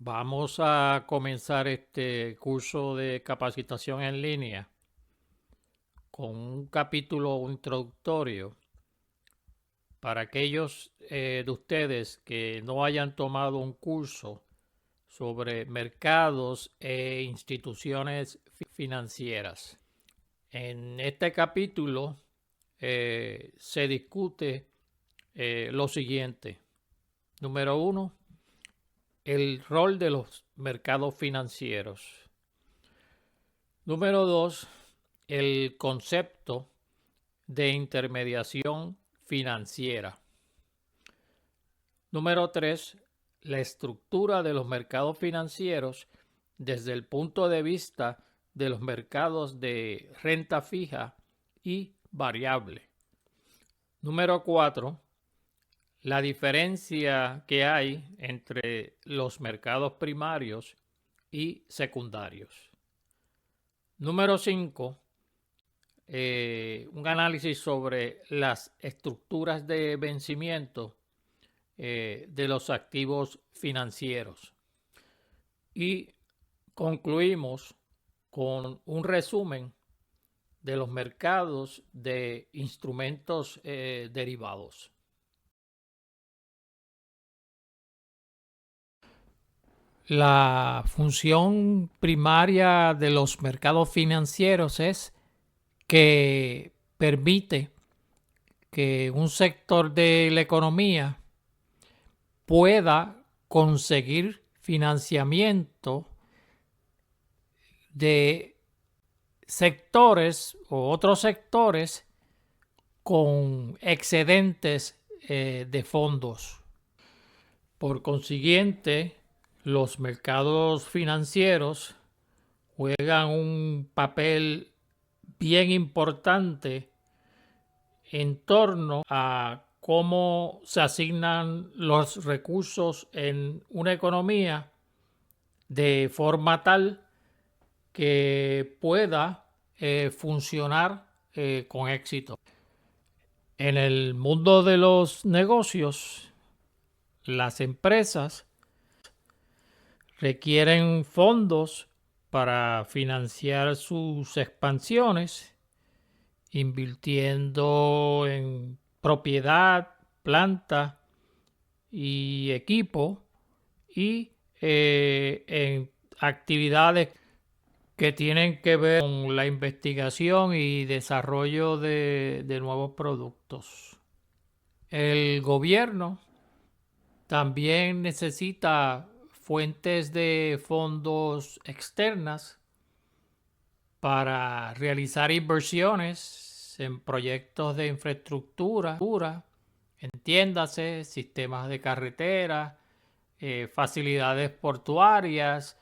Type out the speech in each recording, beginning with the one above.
Vamos a comenzar este curso de capacitación en línea con un capítulo introductorio para aquellos de ustedes que no hayan tomado un curso sobre mercados e instituciones financieras. En este capítulo se discute lo siguiente. Número uno, el rol de los mercados financieros. Número dos, el concepto de intermediación financiera. Número tres, la estructura de los mercados financieros desde el punto de vista de los mercados de renta fija y variable. Número cuatro, la diferencia que hay entre los mercados primarios y secundarios. Número 5, un análisis sobre las estructuras de vencimiento de los activos financieros. Y concluimos con un resumen de los mercados de instrumentos derivados. La función primaria de los mercados financieros es que permite que un sector de la economía pueda conseguir financiamiento de sectores o otros sectores con excedentes de fondos. Por consiguiente, los mercados financieros juegan un papel bien importante en torno a cómo se asignan los recursos en una economía de forma tal que pueda funcionar con éxito. En el mundo de los negocios, las empresas requieren fondos para financiar sus expansiones, invirtiendo en propiedad, planta y equipo y en actividades que tienen que ver con la investigación y desarrollo de nuevos productos. El gobierno también necesita fuentes de fondos externas para realizar inversiones en proyectos de infraestructura, entiéndase, sistemas de carretera, facilidades portuarias,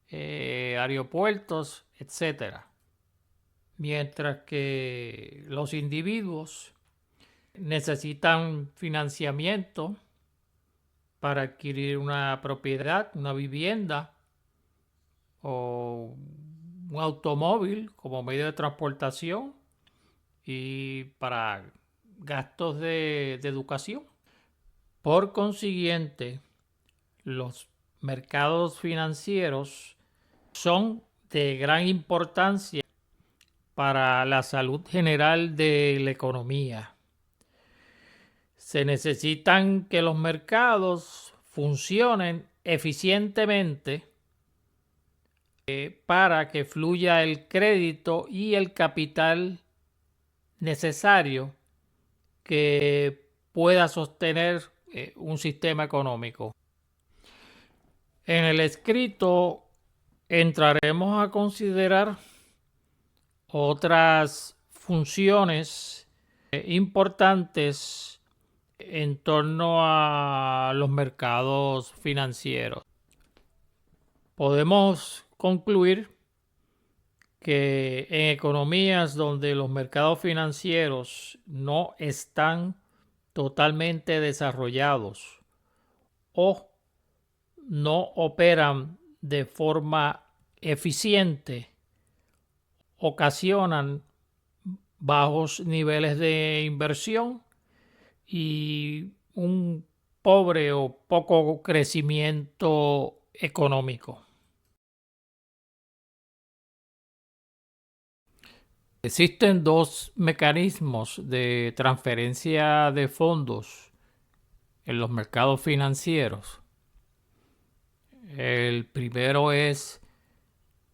aeropuertos, etc. Mientras que los individuos necesitan financiamiento para adquirir una propiedad, una vivienda o un automóvil como medio de transportación y para gastos de educación. Por consiguiente, los mercados financieros son de gran importancia para la salud general de la economía. Se necesitan que los mercados funcionen eficientemente para que fluya el crédito y el capital necesario que pueda sostener un sistema económico. En el escrito entraremos a considerar otras funciones importantes en torno a los mercados financieros. Podemos concluir que en economías donde los mercados financieros no están totalmente desarrollados o no operan de forma eficiente, ocasionan bajos niveles de inversión y un pobre o poco crecimiento económico. Existen dos mecanismos de transferencia de fondos en los mercados financieros. El primero es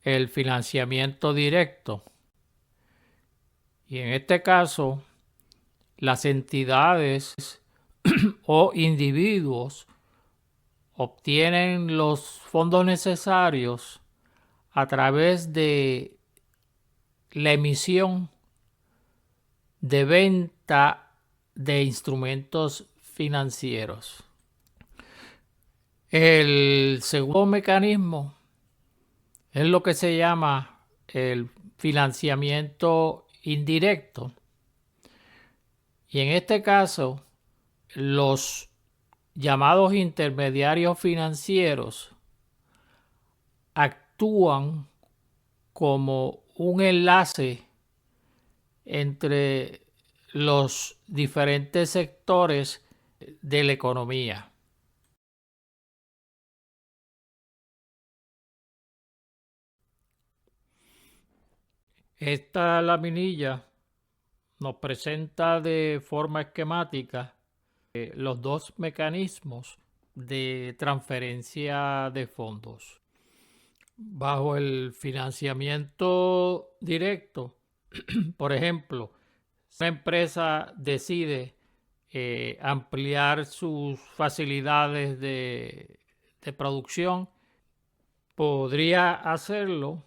el financiamiento directo. Y en este caso, las entidades o individuos obtienen los fondos necesarios a través de la emisión de venta de instrumentos financieros. El segundo mecanismo es lo que se llama el financiamiento indirecto. Y en este caso, los llamados intermediarios financieros actúan como un enlace entre los diferentes sectores de la economía. Esta laminilla nos presenta de forma esquemática los dos mecanismos de transferencia de fondos. Bajo el financiamiento directo, por ejemplo, si una empresa decide ampliar sus facilidades de producción, podría hacerlo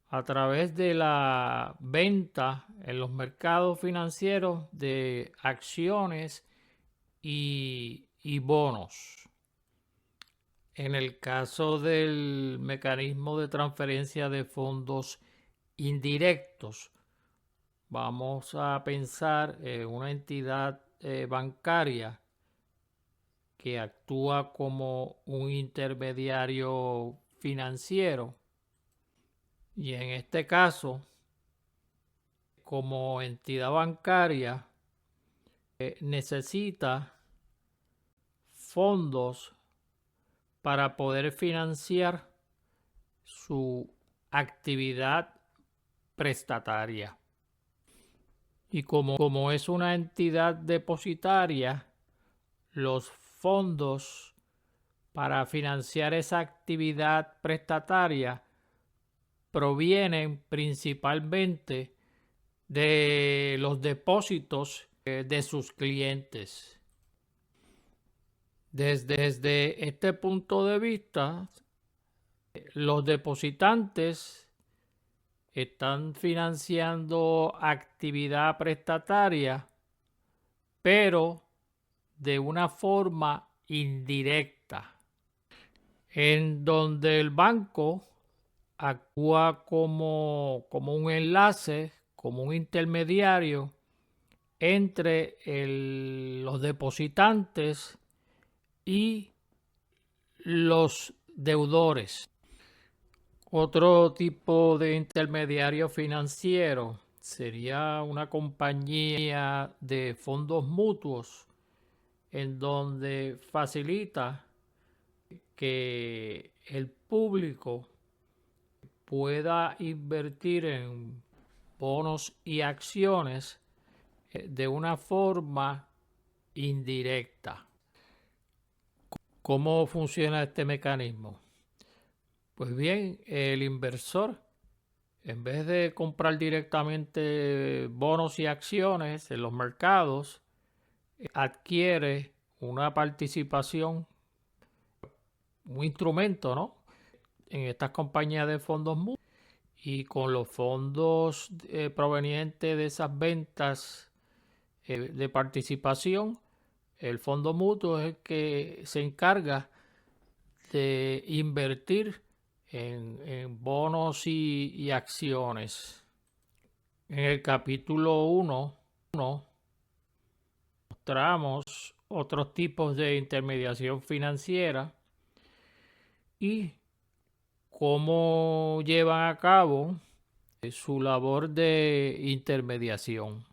a través de la venta en los mercados financieros de acciones y bonos. En el caso del mecanismo de transferencia de fondos indirectos, vamos a pensar en una entidad bancaria que actúa como un intermediario financiero. Y en este caso, como entidad bancaria, necesita fondos para poder financiar su actividad prestataria. Y como es una entidad depositaria, los fondos para financiar esa actividad prestataria provienen principalmente de los depósitos de sus clientes. Desde este punto de vista, los depositantes están financiando actividad prestataria, pero de una forma indirecta, en donde el banco actúa como un enlace, como un intermediario entre los depositantes y los deudores. Otro tipo de intermediario financiero sería una compañía de fondos mutuos en donde facilita que el público pueda invertir en bonos y acciones de una forma indirecta. ¿Cómo funciona este mecanismo? Pues bien, el inversor, en vez de comprar directamente bonos y acciones en los mercados, adquiere una participación, un instrumento, ¿no?, en estas compañías de fondos mutuos, y con los fondos provenientes de esas ventas de participación, el fondo mutuo es el que se encarga de invertir en bonos y acciones. En el capítulo 1 mostramos otros tipos de intermediación financiera y cómo llevan a cabo su labor de intermediación.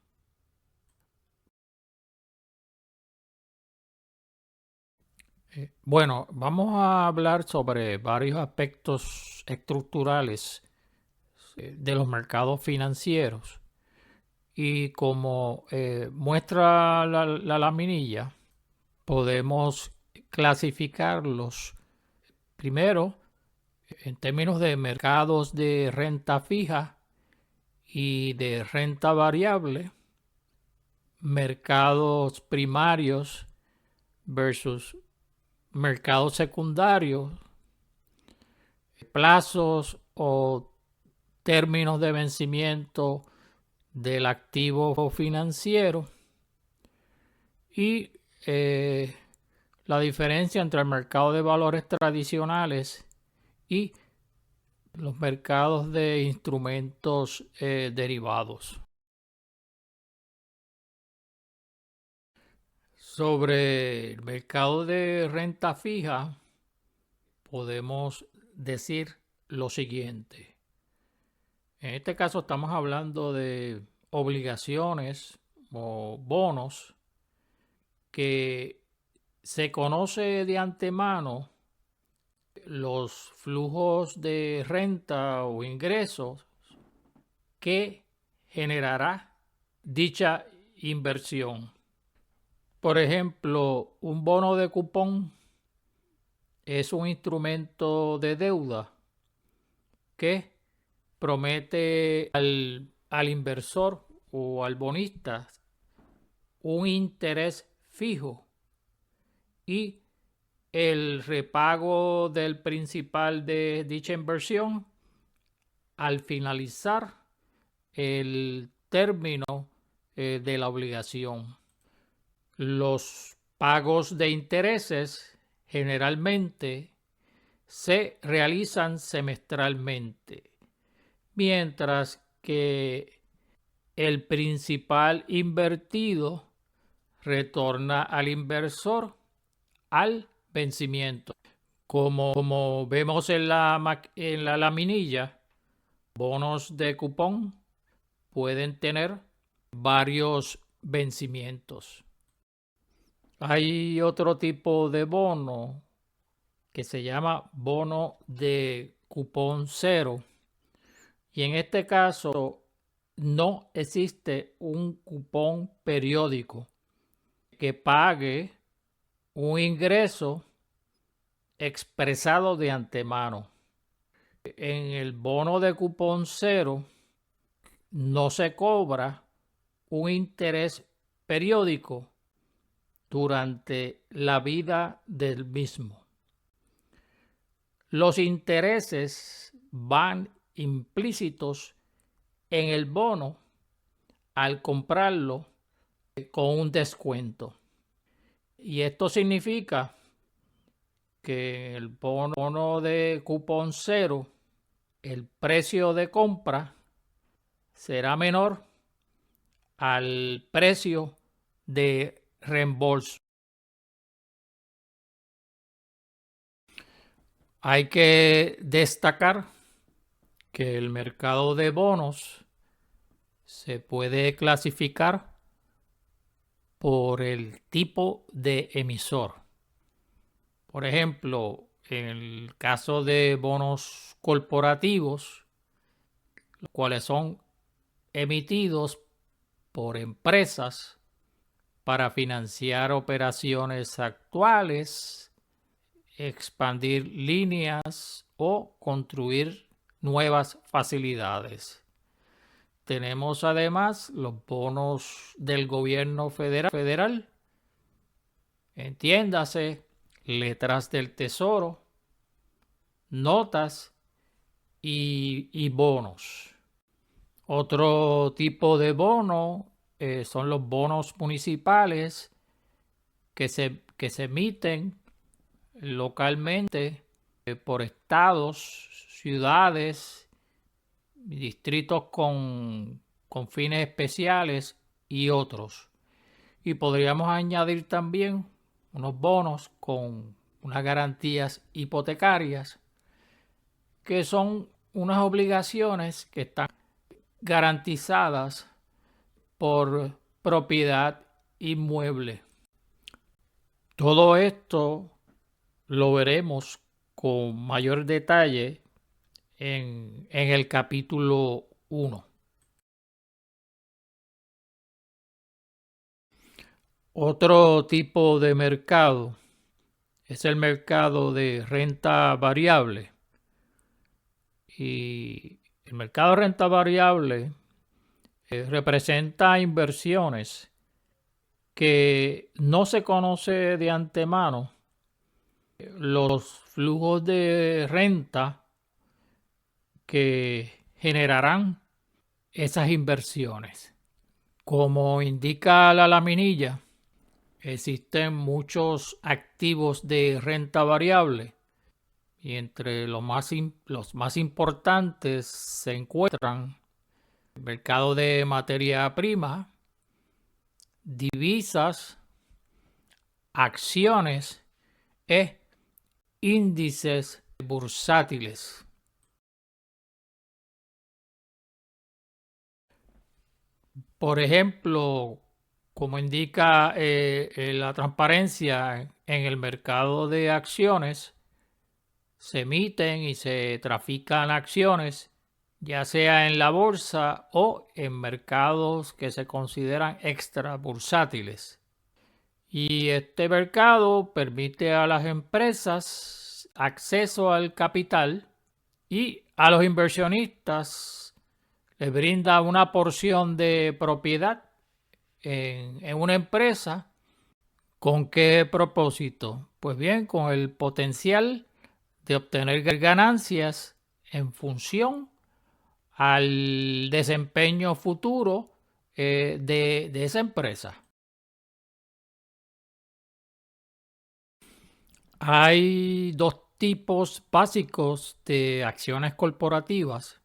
Bueno, vamos a hablar sobre varios aspectos estructurales de los mercados financieros. Y como muestra la laminilla, podemos clasificarlos primero en términos de mercados de renta fija y de renta variable, mercados primarios versus mercados secundarios, plazos o términos de vencimiento del activo financiero y la diferencia entre el mercado de valores tradicionales y los mercados de instrumentos derivados. Sobre el mercado de renta fija, podemos decir lo siguiente. En este caso estamos hablando de obligaciones o bonos que se conoce de antemano los flujos de renta o ingresos que generará dicha inversión. Por ejemplo, un bono de cupón es un instrumento de deuda que promete al inversor o al bonista un interés fijo y el repago del principal de dicha inversión al finalizar el término de la obligación. Los pagos de intereses generalmente se realizan semestralmente, mientras que el principal invertido retorna al inversor al vencimiento. Como vemos en la laminilla, bonos de cupón pueden tener varios vencimientos. Hay otro tipo de bono que se llama bono de cupón cero. Y en este caso no existe un cupón periódico que pague un ingreso expresado de antemano. En el bono de cupón cero no se cobra un interés periódico durante la vida del mismo. Los intereses van implícitos en el bono al comprarlo con un descuento. Y esto significa que el bono de cupón cero, el precio de compra será menor al precio de reembolso. Hay que destacar que el mercado de bonos se puede clasificar por el tipo de emisor. Por ejemplo, en el caso de bonos corporativos, los cuales son emitidos por empresas para financiar operaciones actuales, expandir líneas o construir nuevas facilidades. Tenemos además los bonos del gobierno federal, entiéndase, letras del tesoro, notas y bonos. Otro tipo de bono son los bonos municipales que se emiten localmente por estados, ciudades, distritos con fines especiales y otros. Y podríamos añadir también unos bonos con unas garantías hipotecarias que son unas obligaciones que están garantizadas por propiedad inmueble. Todo esto lo veremos con mayor detalle en el capítulo 1. Otro tipo de mercado es el mercado de renta variable. Y el mercado de renta variable representa inversiones que no se conoce de antemano los flujos de renta que generarán esas inversiones. Como indica la laminilla, existen muchos activos de renta variable y entre los más importantes se encuentran el mercado de materia prima, divisas, acciones e índices bursátiles. Por ejemplo, como indica la transparencia en el mercado de acciones, se emiten y se trafican acciones, ya sea en la bolsa o en mercados que se consideran extra bursátiles. Y este mercado permite a las empresas acceso al capital y a los inversionistas les brinda una porción de propiedad en una empresa. ¿Con qué propósito? Pues bien, con el potencial de obtener ganancias en función al desempeño futuro de esa empresa. Hay dos tipos básicos de acciones corporativas.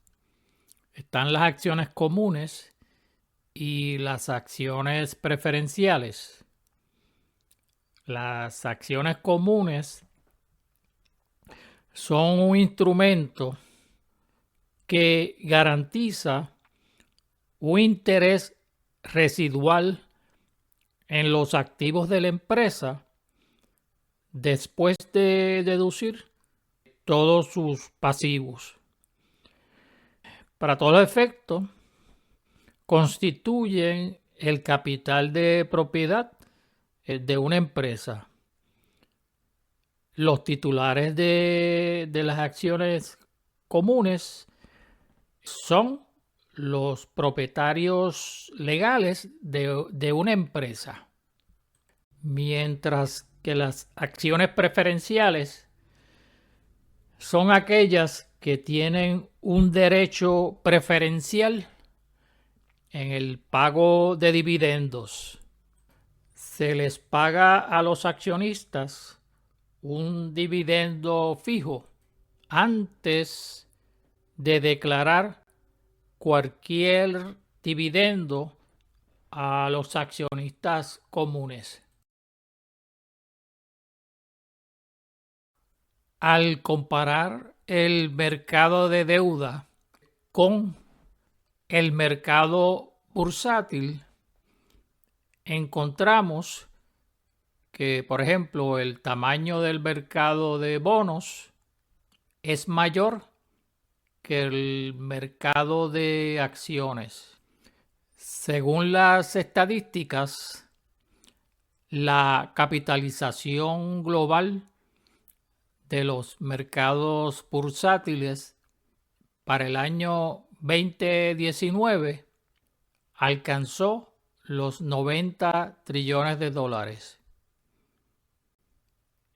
Están las acciones comunes y las acciones preferenciales. Las acciones comunes son un instrumento que garantiza un interés residual en los activos de la empresa después de deducir todos sus pasivos. Para todos los efectos, constituyen el capital de propiedad de una empresa. Los titulares de las acciones comunes son los propietarios legales de una empresa, mientras que las acciones preferenciales son aquellas que tienen un derecho preferencial en el pago de dividendos. Se les paga a los accionistas un dividendo fijo antes de declarar cualquier dividendo a los accionistas comunes. Al comparar el mercado de deuda con el mercado bursátil, encontramos que, por ejemplo, el tamaño del mercado de bonos es mayor que el mercado de acciones. Según las estadísticas, la capitalización global de los mercados bursátiles para el año 2019 alcanzó los 90 trillones de dólares.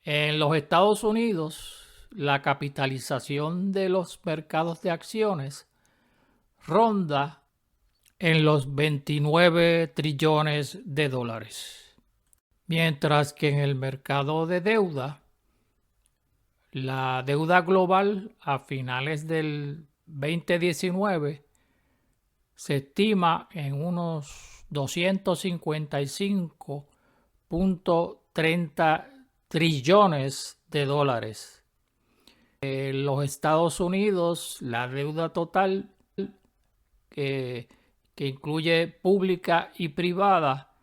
En los Estados Unidos, la capitalización de los mercados de acciones ronda en los 29 trillones de dólares. Mientras que en el mercado de deuda, la deuda global a finales del 2019 se estima en unos 255.30 trillones de dólares. En los Estados Unidos, la deuda total que incluye pública y privada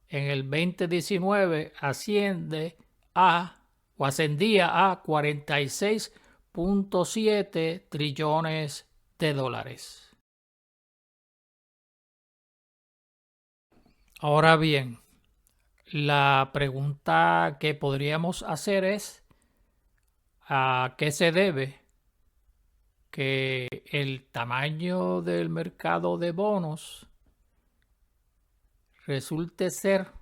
en el 2019 asciende a o ascendía a 46.7 trillones de dólares. Ahora bien, la pregunta que podríamos hacer es ¿a qué se debe que el tamaño del mercado de bonos resulte ser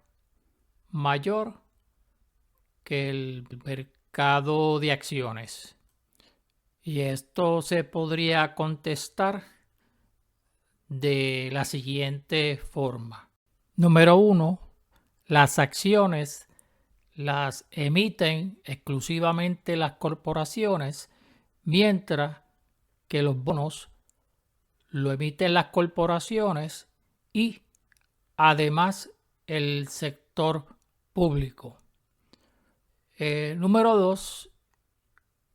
mayor que el mercado de acciones? Y esto se podría contestar de la siguiente forma. Número 1. Las acciones las emiten exclusivamente las corporaciones, mientras que los bonos lo emiten las corporaciones y además el sector público. Número 2.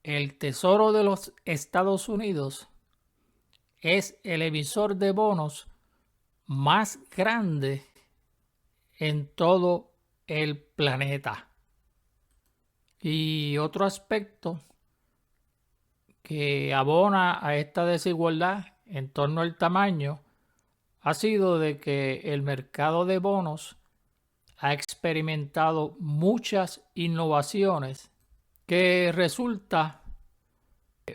El Tesoro de los Estados Unidos es el emisor de bonos más grande en todo el planeta. Y otro aspecto que abona a esta desigualdad en torno al tamaño ha sido de que el mercado de bonos ha experimentado muchas innovaciones que resulta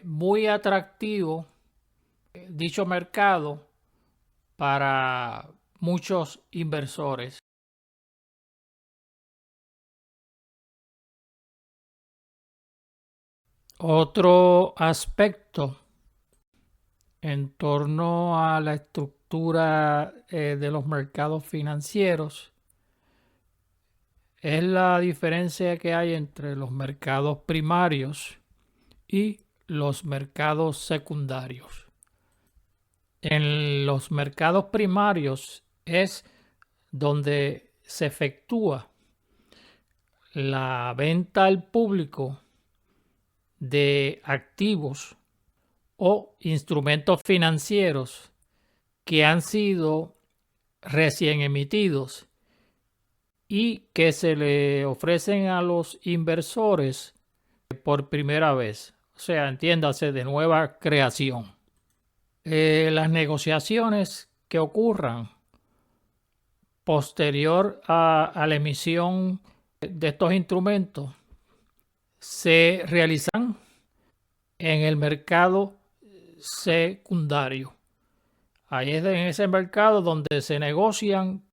muy atractivo dicho mercado para muchos inversores. Otro aspecto en torno a la estructura de los mercados financieros es la diferencia que hay entre los mercados primarios y los mercados secundarios. En los mercados primarios es donde se efectúa la venta al público de activos o instrumentos financieros que han sido recién emitidos y que se le ofrecen a los inversores por primera vez, o sea, entiéndase, de nueva creación. Las negociaciones que ocurran posterior a la emisión de estos instrumentos se realizan en el mercado secundario. Ahí es en ese mercado donde se negocian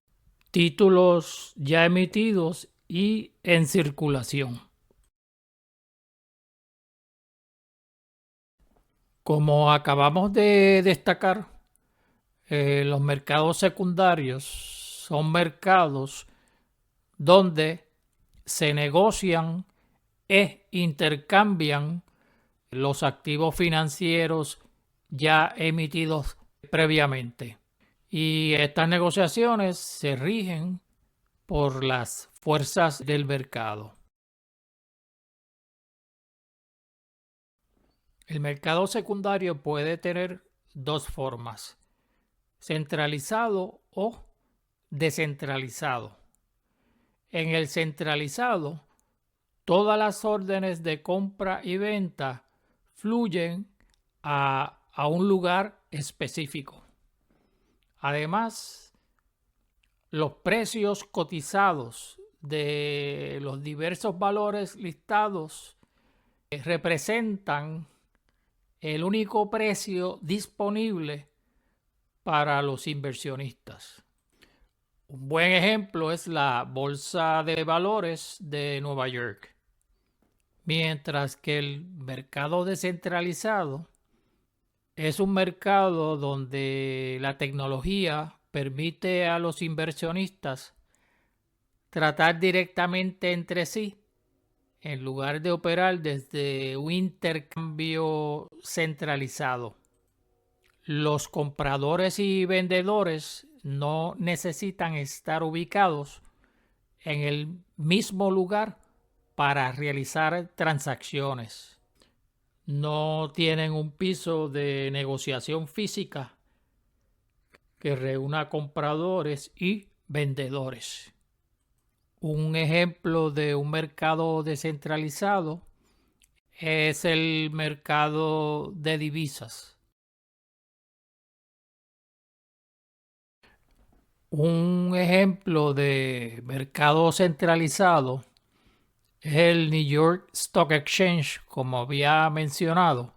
títulos ya emitidos y en circulación. Como acabamos de destacar, los mercados secundarios son mercados donde se negocian e intercambian los activos financieros ya emitidos previamente. Y estas negociaciones se rigen por las fuerzas del mercado. El mercado secundario puede tener dos formas: centralizado o descentralizado. En el centralizado, todas las órdenes de compra y venta fluyen a un lugar específico. Además, los precios cotizados de los diversos valores listados representan el único precio disponible para los inversionistas. Un buen ejemplo es la Bolsa de Valores de Nueva York. Mientras que el mercado descentralizado es un mercado donde la tecnología permite a los inversionistas tratar directamente entre sí en lugar de operar desde un intercambio centralizado. Los compradores y vendedores no necesitan estar ubicados en el mismo lugar para realizar transacciones. No tienen un piso de negociación física que reúna compradores y vendedores. Un ejemplo de un mercado descentralizado es el mercado de divisas. Un ejemplo de mercado centralizado es el New York Stock Exchange, como había mencionado.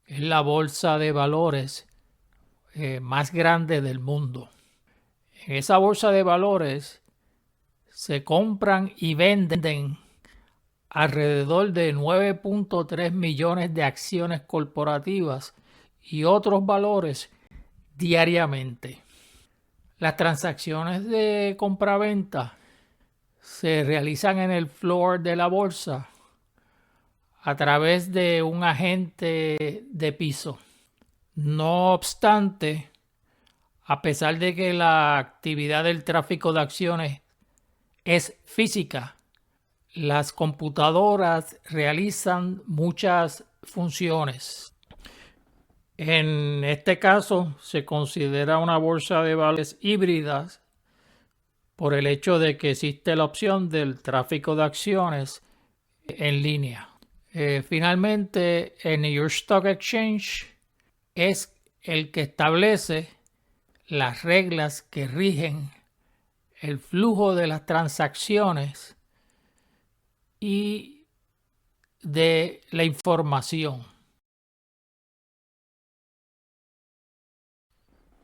Es la bolsa de valores más grande del mundo. En esa bolsa de valores se compran y venden alrededor de 9.3 millones de acciones corporativas y otros valores diariamente. Las transacciones de compraventa se realizan en el floor de la bolsa a través de un agente de piso. No obstante, a pesar de que la actividad del tráfico de acciones es física, las computadoras realizan muchas funciones. En este caso se considera una bolsa de valores híbridas por el hecho de que existe la opción del tráfico de acciones en línea. Finalmente, el New York Stock Exchange es el que establece las reglas que rigen el flujo de las transacciones y de la información.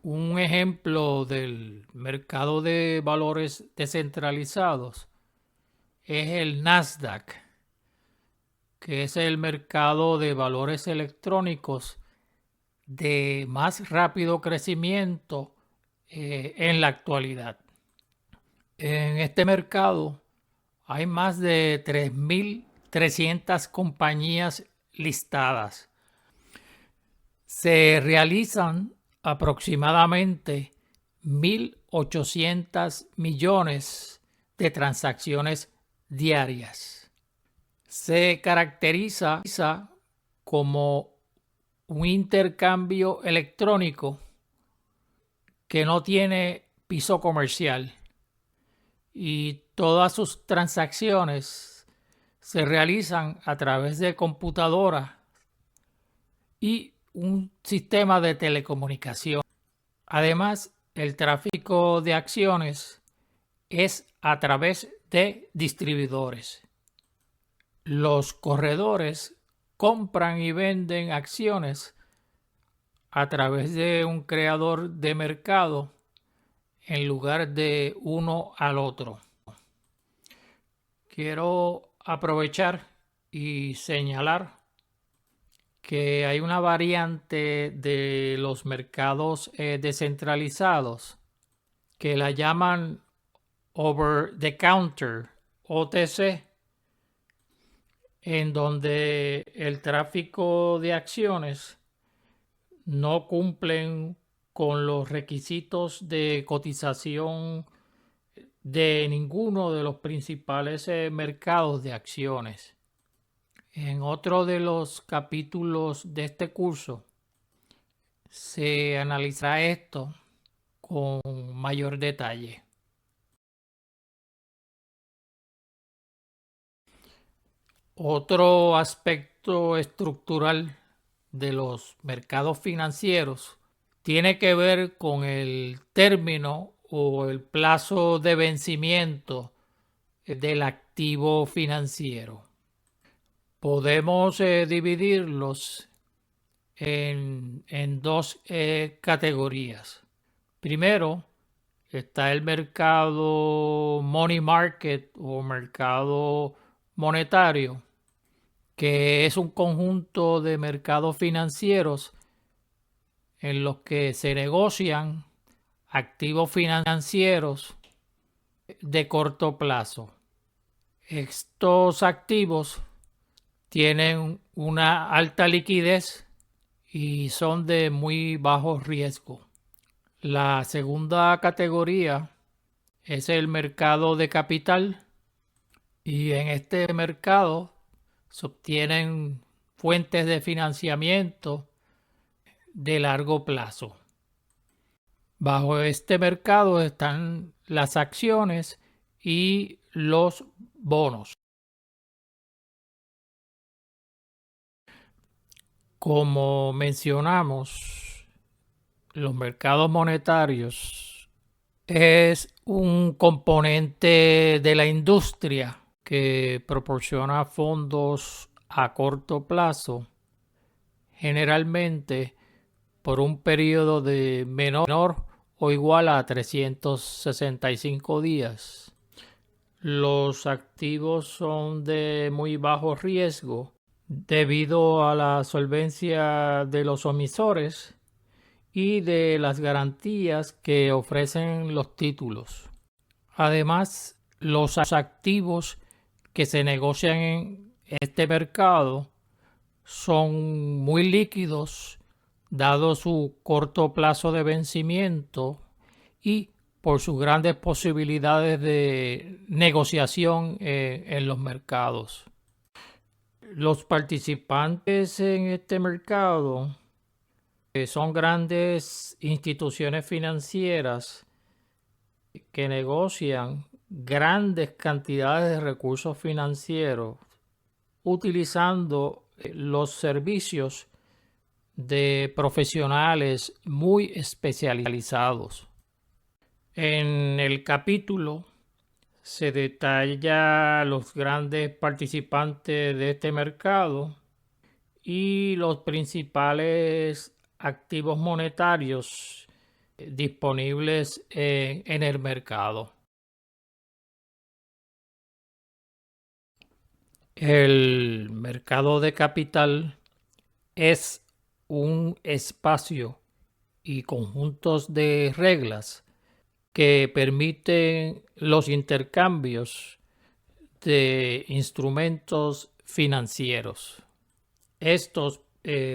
Un ejemplo del mercado de valores descentralizados es el Nasdaq, que es el mercado de valores electrónicos de más rápido crecimiento en la actualidad. En este mercado hay más de 3.300 compañías listadas. Se realizan aproximadamente 1.800 millones de transacciones diarias. Se caracteriza como un intercambio electrónico que no tiene piso comercial y todas sus transacciones se realizan a través de computadoras y un sistema de telecomunicación. Además, el tráfico de acciones es a través de distribuidores. Los corredores compran y venden acciones a través de un creador de mercado en lugar de uno al otro. Quiero aprovechar y señalar que hay una variante de los mercados descentralizados que la llaman over the counter, OTC, en donde el tráfico de acciones no cumplen con los requisitos de cotización de ninguno de los principales mercados de acciones. En otro de los capítulos de este curso se analizará esto con mayor detalle. Otro aspecto estructural de los mercados financieros tiene que ver con el término o el plazo de vencimiento del activo financiero. Podemos dividirlos en dos categorías. Primero está el mercado money market o mercado monetario, que es un conjunto de mercados financieros en los que se negocian activos financieros de corto plazo. Estos activos tienen una alta liquidez y son de muy bajo riesgo. La segunda categoría es el mercado de capital y en este mercado se obtienen fuentes de financiamiento de largo plazo. Bajo este mercado están las acciones y los bonos. Como mencionamos, los mercados monetarios es un componente de la industria que proporciona fondos a corto plazo, generalmente por un periodo de menor o igual a 365 días. Los activos son de muy bajo riesgo debido a la solvencia de los emisores y de las garantías que ofrecen los títulos. Además, los activos que se negocian en este mercado son muy líquidos, dado su corto plazo de vencimiento y por sus grandes posibilidades de negociación en los mercados. Los participantes en este mercado son grandes instituciones financieras que negocian grandes cantidades de recursos financieros utilizando los servicios de profesionales muy especializados. En el capítulo se detalla los grandes participantes de este mercado y los principales activos monetarios disponibles en el mercado. El mercado de capital es un espacio y conjuntos de reglas que permiten los intercambios de instrumentos financieros. Estos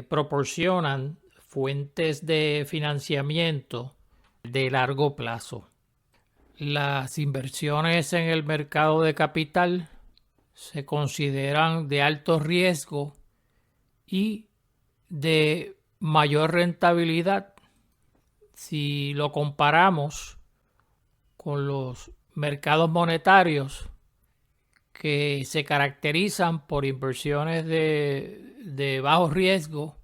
proporcionan fuentes de financiamiento de largo plazo. Las inversiones en el mercado de capital se consideran de alto riesgo y de mayor rentabilidad si lo comparamos con los mercados monetarios que se caracterizan por inversiones de bajo riesgo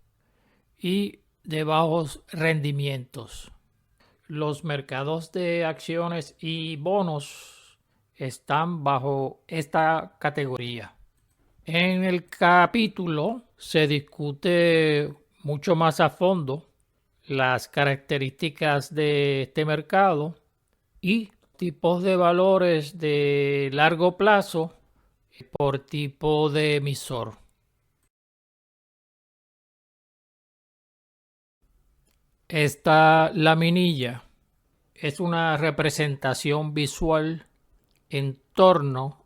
y de bajos rendimientos. Los mercados de acciones y bonos están bajo esta categoría. En el capítulo se discute mucho más a fondo las características de este mercado y tipos de valores de largo plazo por tipo de emisor. Esta laminilla es una representación visual en torno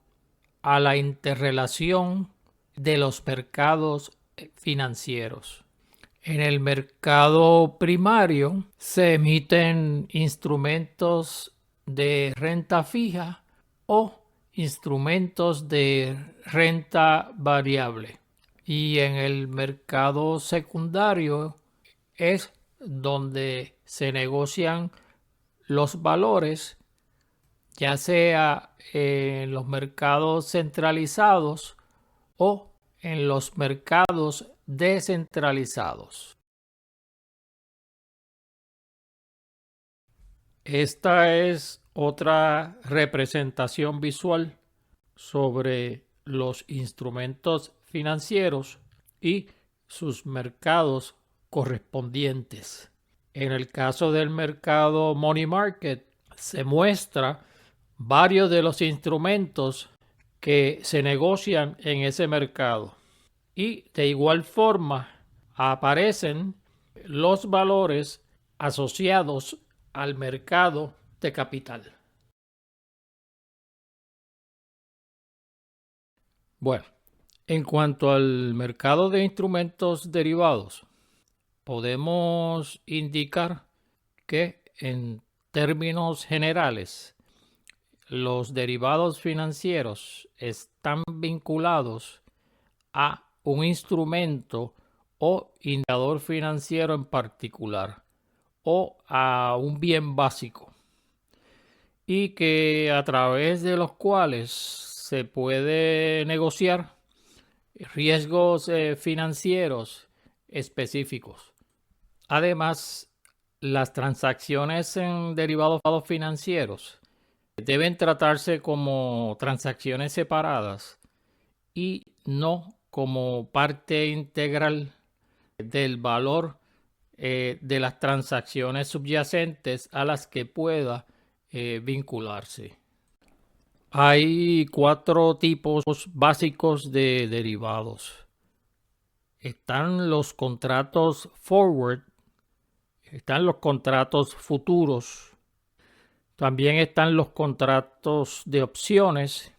a la interrelación de los mercados financieros. En el mercado primario se emiten instrumentos de renta fija o instrumentos de renta variable. Y en el mercado secundario es donde se negocian los valores, ya sea en los mercados centralizados o en los mercados descentralizados. Esta es otra representación visual sobre los instrumentos financieros y sus mercados correspondientes. En el caso del mercado Money Market se muestra varios de los instrumentos que se negocian en ese mercado. Y de igual forma aparecen los valores asociados al mercado de capital. Bueno, en cuanto al mercado de instrumentos derivados, podemos indicar que en términos generales, los derivados financieros están vinculados a un instrumento o indicador financiero en particular o a un bien básico. y que a través de los cuales se puede negociar riesgos financieros específicos. Además, las transacciones en derivados financieros deben tratarse como transacciones separadas y no como parte integral del valor de las transacciones subyacentes a las que pueda vincularse. Hay 4 tipos básicos de derivados. Están los contratos forward, están los contratos futuros, también están los contratos de opciones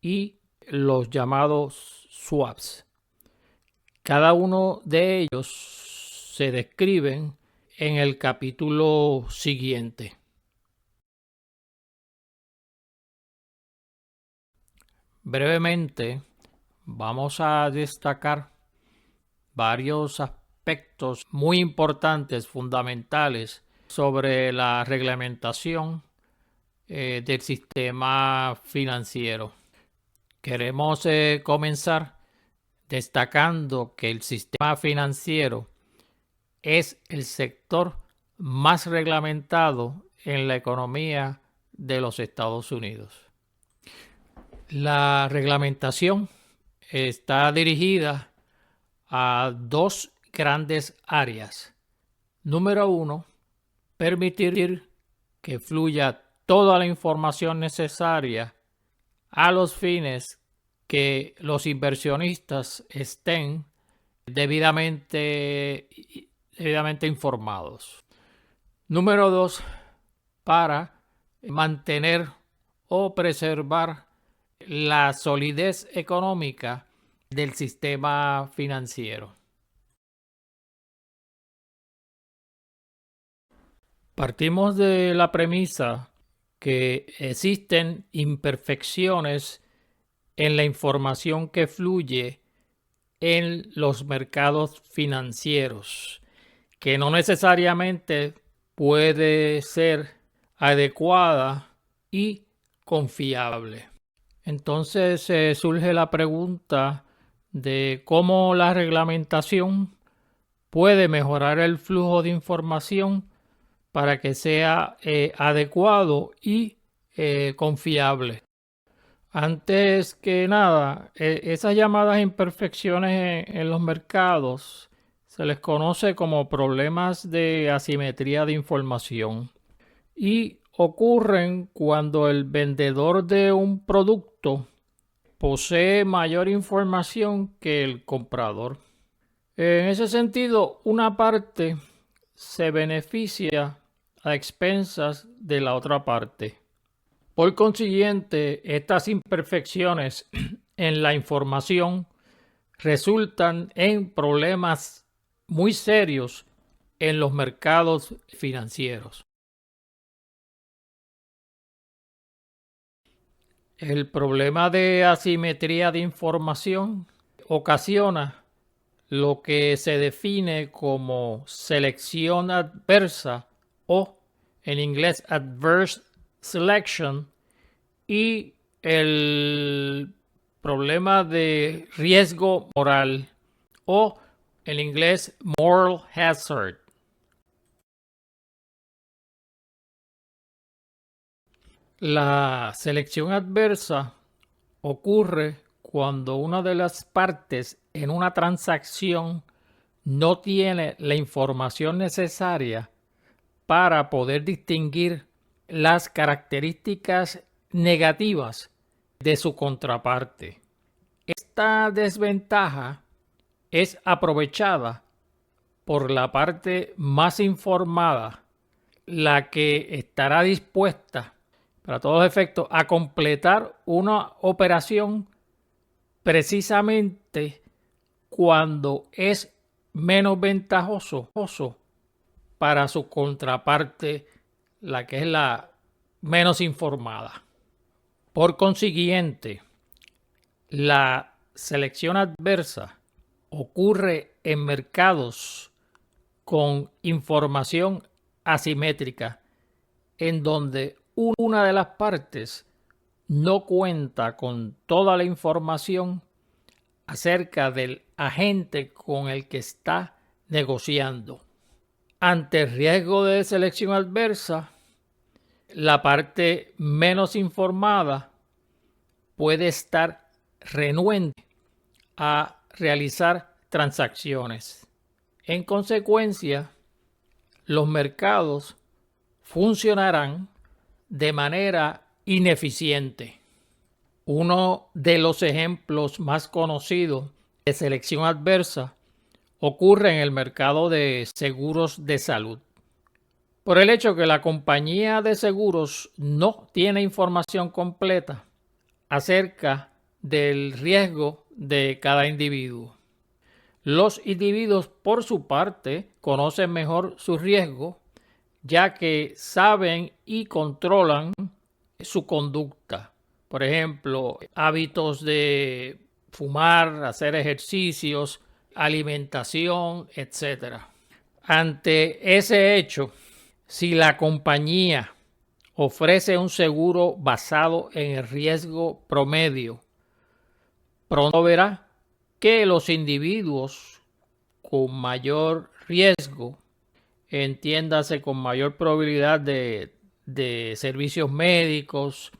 y los llamados swaps. Cada uno de ellos se describen en el capítulo siguiente. Brevemente, vamos a destacar varios aspectos muy importantes, fundamentales, sobre la reglamentación del sistema financiero. Queremos comenzar destacando que el sistema financiero es el sector más reglamentado en la economía de los Estados Unidos. La reglamentación está dirigida a 2 grandes áreas. Número 1, permitir que fluya toda la información necesaria a los fines que los inversionistas estén debidamente informados. Número 2, para mantener o preservar la solidez económica del sistema financiero. Partimos de la premisa que existen imperfecciones en la información que fluye en los mercados financieros, que no necesariamente puede ser adecuada y confiable. Entonces surge la pregunta de cómo la reglamentación puede mejorar el flujo de información para que sea adecuado y confiable. Antes que nada, esas llamadas imperfecciones en los mercados se les conoce como problemas de asimetría de información y ocurren cuando el vendedor de un producto posee mayor información que el comprador. En ese sentido, una parte se beneficia a expensas de la otra parte. Por consiguiente, estas imperfecciones en la información resultan en problemas muy serios en los mercados financieros. El problema de asimetría de información ocasiona lo que se define como selección adversa o en inglés adverse selection y el problema de riesgo moral o en inglés moral hazard. La selección adversa ocurre cuando una de las partes en una transacción no tiene la información necesaria para poder distinguir las características negativas de su contraparte. Esta desventaja es aprovechada por la parte más informada, la que estará dispuesta para todos los efectos a completar una operación precisamente cuando es menos ventajoso para su contraparte, la que es la menos informada. Por consiguiente, la selección adversa ocurre en mercados con información asimétrica, en donde una de las partes no cuenta con toda la información acerca del agente con el que está negociando. Ante el riesgo de selección adversa, la parte menos informada puede estar renuente a realizar transacciones. En consecuencia, los mercados funcionarán de manera ineficiente. Uno de los ejemplos más conocidos de selección adversa ocurre en el mercado de seguros de salud. Por el hecho que la compañía de seguros no tiene información completa acerca del riesgo de cada individuo. Los individuos, por su parte, conocen mejor su riesgo, ya que saben y controlan su conducta. Por ejemplo, hábitos de fumar, hacer ejercicios, alimentación, etc. Ante ese hecho, si la compañía ofrece un seguro basado en el riesgo promedio, pronto verá que los individuos con mayor riesgo, entiéndase con mayor probabilidad de servicios médicos,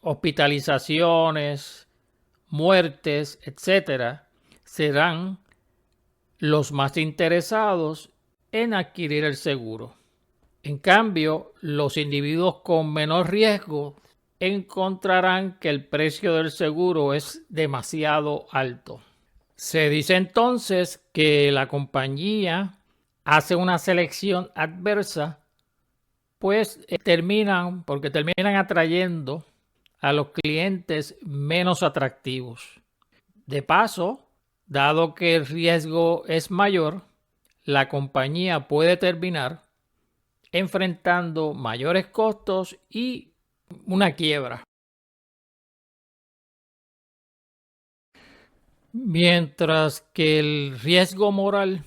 hospitalizaciones, muertes, etcétera, serán los más interesados en adquirir el seguro. En cambio, los individuos con menor riesgo encontrarán que el precio del seguro es demasiado alto. Se dice entonces que la compañía hace una selección adversa, pues terminan atrayendo a los clientes menos atractivos. De paso, dado que el riesgo es mayor, la compañía puede terminar enfrentando mayores costos y una quiebra. Mientras que el riesgo moral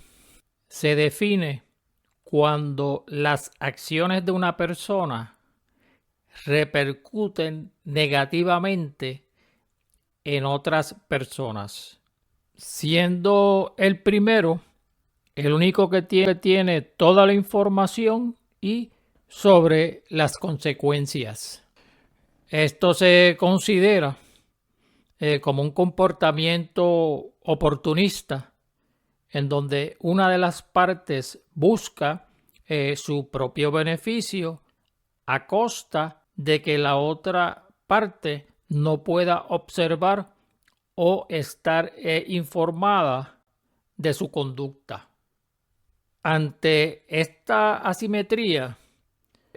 se define cuando las acciones de una persona repercuten negativamente en otras personas, siendo el primero el único que tiene toda la información y sobre las consecuencias. Esto se considera como un comportamiento oportunista, en donde una de las partes busca su propio beneficio a costa de que la otra parte no pueda observar o estar informada de su conducta. Ante esta asimetría,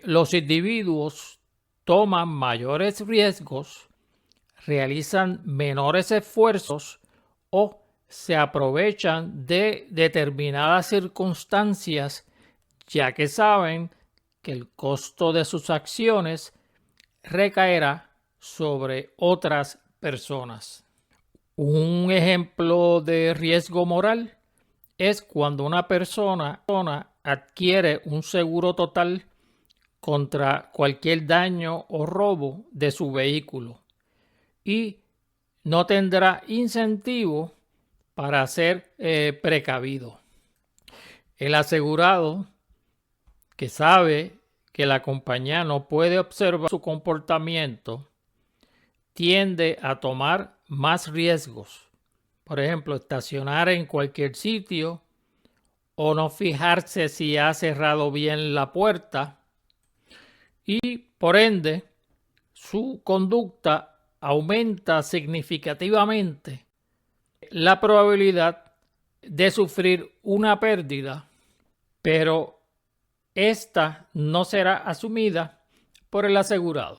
los individuos toman mayores riesgos, realizan menores esfuerzos o se aprovechan de determinadas circunstancias, ya que saben que el costo de sus acciones recaerá sobre otras personas. Un ejemplo de riesgo moral es cuando una persona adquiere un seguro total contra cualquier daño o robo de su vehículo y no tendrá incentivo para ser precavido. El asegurado, que sabe que la compañía no puede observar su comportamiento, tiende a tomar más riesgos. Por ejemplo, estacionar en cualquier sitio o no fijarse si ha cerrado bien la puerta, y por ende su conducta aumenta significativamente la probabilidad de sufrir una pérdida, pero esta no será asumida por el asegurado.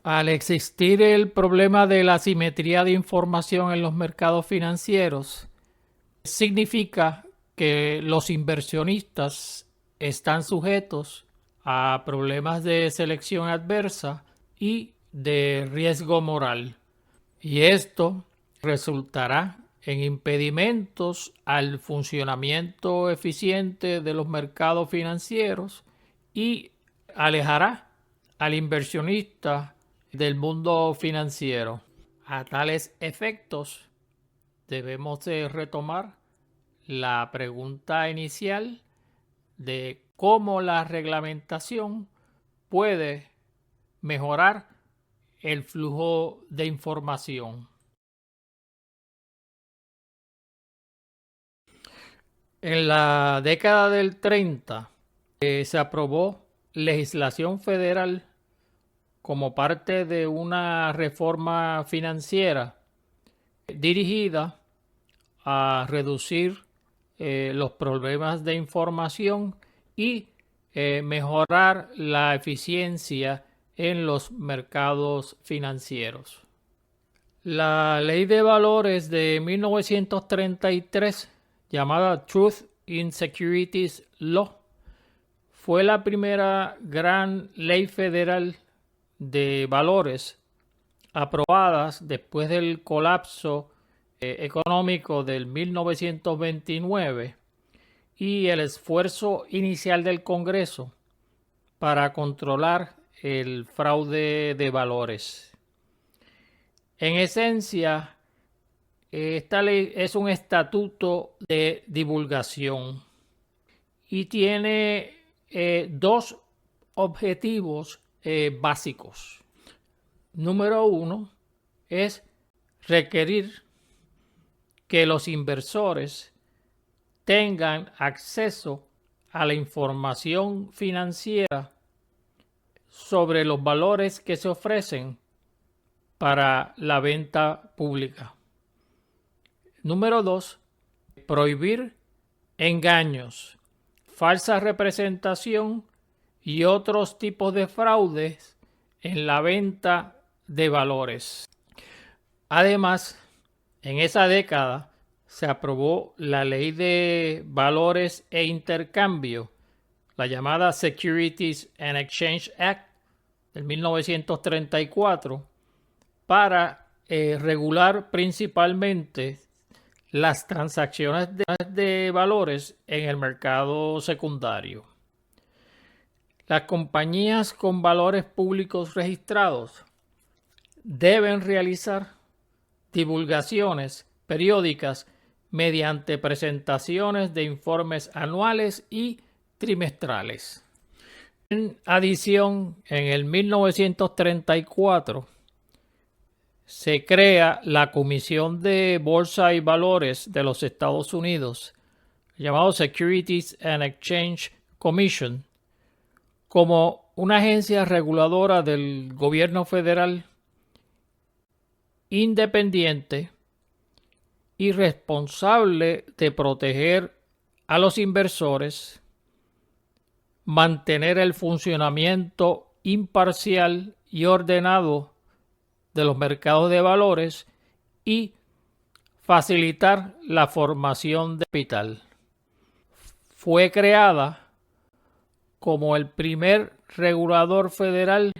Al existir el problema de la asimetría de información en los mercados financieros, significa que los inversionistas están sujetos a problemas de selección adversa y de riesgo moral. Y esto resultará en impedimentos al funcionamiento eficiente de los mercados financieros y alejará al inversionista del mundo financiero. A tales efectos, debemos de retomar la pregunta inicial de cómo la reglamentación puede mejorar el flujo de información. En la década del 30 se aprobó legislación federal como parte de una reforma financiera dirigida a reducir los problemas de información y mejorar la eficiencia en los mercados financieros. La Ley de Valores de 1933, llamada Truth in Securities Law, fue la primera gran ley federal de valores aprobadas después del colapso económico del 1929 y el esfuerzo inicial del Congreso para controlar el fraude de valores. En esencia, esta ley es un estatuto de divulgación y tiene dos objetivos básicos. Número uno es requerir que los inversores tengan acceso a la información financiera sobre los valores que se ofrecen para la venta pública. Número 2. Prohibir engaños, falsa representación y otros tipos de fraudes en la venta de valores. Además, en esa década se aprobó la Ley de Valores e Intercambio, la llamada Securities and Exchange Act del 1934, para regular principalmente las transacciones de valores en el mercado secundario. Las compañías con valores públicos registrados deben realizar divulgaciones periódicas mediante presentaciones de informes anuales y trimestrales. En adición, en el 1934 se crea la Comisión de Bolsa y Valores de los Estados Unidos, llamado Securities and Exchange Commission, como una agencia reguladora del gobierno federal independiente y responsable de proteger a los inversores, mantener el funcionamiento imparcial y ordenado de los mercados de valores y facilitar la formación de capital. Fue creada como el primer regulador federal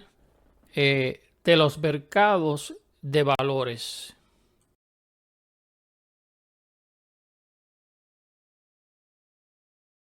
de los mercados de valores.